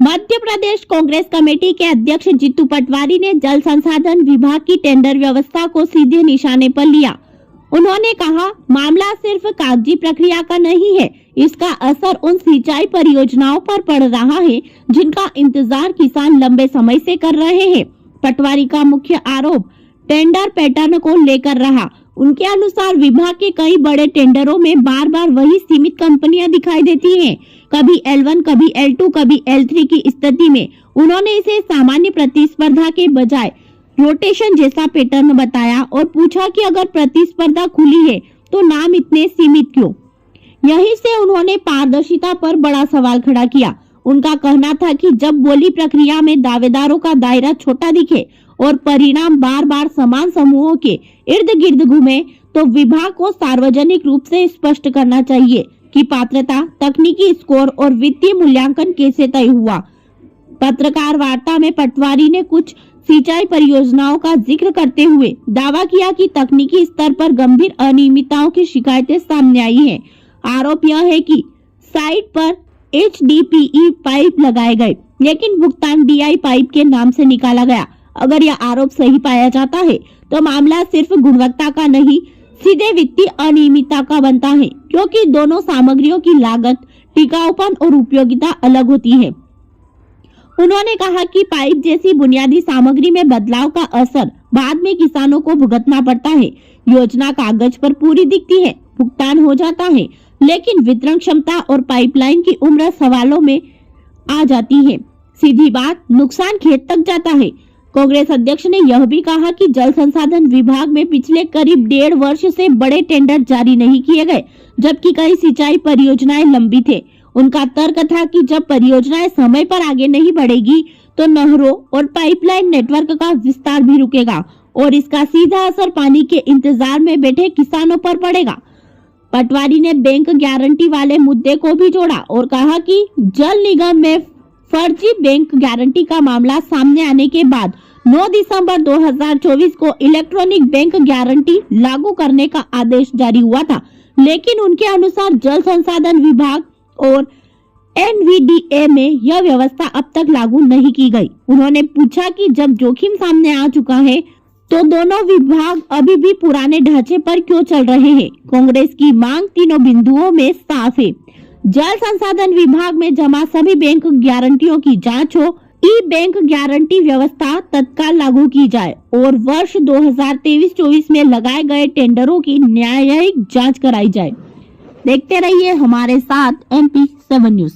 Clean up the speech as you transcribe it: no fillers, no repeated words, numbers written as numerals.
Madhya Pradesh Congress committee के अध्यक्ष जीतू पटवारी ने जल संसाधन विभाग की टेंडर व्यवस्था को सीधे निशाने पर लिया। उन्होंने कहा, मामला सिर्फ कागजी प्रक्रिया का नहीं है, इसका असर उन सिंचाई परियोजनाओं पर पड़ रहा है जिनका इंतजार किसान लंबे समय से कर रहे हैं। पटवारी का मुख्य आरोप टेंडर पैटर्न को लेकर रहा। उनके अनुसार विभाग के कई बड़े टेंडरों में बार बार वही सीमित कंपनियां दिखाई देती हैं, कभी L1, कभी L2, कभी L3 की स्थिति में। उन्होंने इसे सामान्य प्रतिस्पर्धा के बजाय रोटेशन जैसा पैटर्न बताया और पूछा कि अगर प्रतिस्पर्धा खुली है तो नाम इतने सीमित क्यों। यहीं से उन्होंने पारदर्शिता पर बड़ा सवाल खड़ा किया। उनका कहना था कि जब बोली प्रक्रिया में दावेदारों का दायरा छोटा दिखे और परिणाम बार बार समान समूहों के इर्द गिर्द घूमे तो विभाग को सार्वजनिक रूप से स्पष्ट करना चाहिए कि पात्रता, तकनीकी स्कोर और वित्तीय मूल्यांकन कैसे तय हुआ। पत्रकार वार्ता में पटवारी ने कुछ सिंचाई परियोजनाओं का जिक्र करते हुए दावा किया कि तकनीकी स्तर पर गंभीर अनियमितताओं की शिकायतें सामने आई हैं। आरोप यह है कि साइट पर HDPE पाइप लगाए गए, लेकिन भुगतान DI पाइप के नाम से निकाला गया। अगर यह आरोप सही पाया जाता है तो मामला सिर्फ गुणवत्ता का नहीं, सीधे वित्तीय अनियमितता का बनता है, क्योंकि दोनों सामग्रियों की लागत, टिकाऊपन और उपयोगिता अलग होती है। उन्होंने कहा कि पाइप जैसी बुनियादी सामग्री में बदलाव का असर बाद में किसानों को भुगतना पड़ता है। योजना कागज पर पूरी दिखती है, भुगतान हो जाता है, लेकिन वितरण क्षमता और पाइपलाइन की उम्र सवालों में आ जाती है। सीधी बात, नुकसान खेत तक जाता है। कांग्रेस अध्यक्ष ने यह भी कहा कि जल संसाधन विभाग में पिछले करीब 1.5 वर्ष से बड़े टेंडर जारी नहीं किए गए, जबकि कई सिंचाई परियोजनाएं लंबित थे। उनका तर्क था कि जब परियोजनाएं समय पर आगे नहीं बढ़ेगी तो नहरों और पाइपलाइन नेटवर्क का विस्तार भी रुकेगा और इसका सीधा असर पानी के इंतजार में बैठे किसानों पर पड़ेगा। पटवारी ने बैंक गारंटी वाले मुद्दे को भी जोड़ा और कहा कि जल निगम में फर्जी बैंक गारंटी का मामला सामने आने के बाद 9 दिसंबर 2024 को इलेक्ट्रॉनिक बैंक गारंटी लागू करने का आदेश जारी हुआ था, लेकिन उनके अनुसार जल संसाधन विभाग और NVDA में यह व्यवस्था अब तक लागू नहीं की गई। उन्होंने पूछा कि जब जोखिम सामने आ चुका है तो दोनों विभाग अभी भी पुराने ढांचे पर क्यों चल रहे हैं। कांग्रेस की मांग तीनों बिंदुओं में साफ है। जल संसाधन विभाग में जमा सभी बैंक गारंटियों की जांच हो, बैंक गारंटी व्यवस्था तत्काल लागू की जाए और वर्ष 2023-24 में लगाए गए टेंडरों की न्यायिक जांच कराई जाए। देखते रहिए हमारे साथ MP7 न्यूज।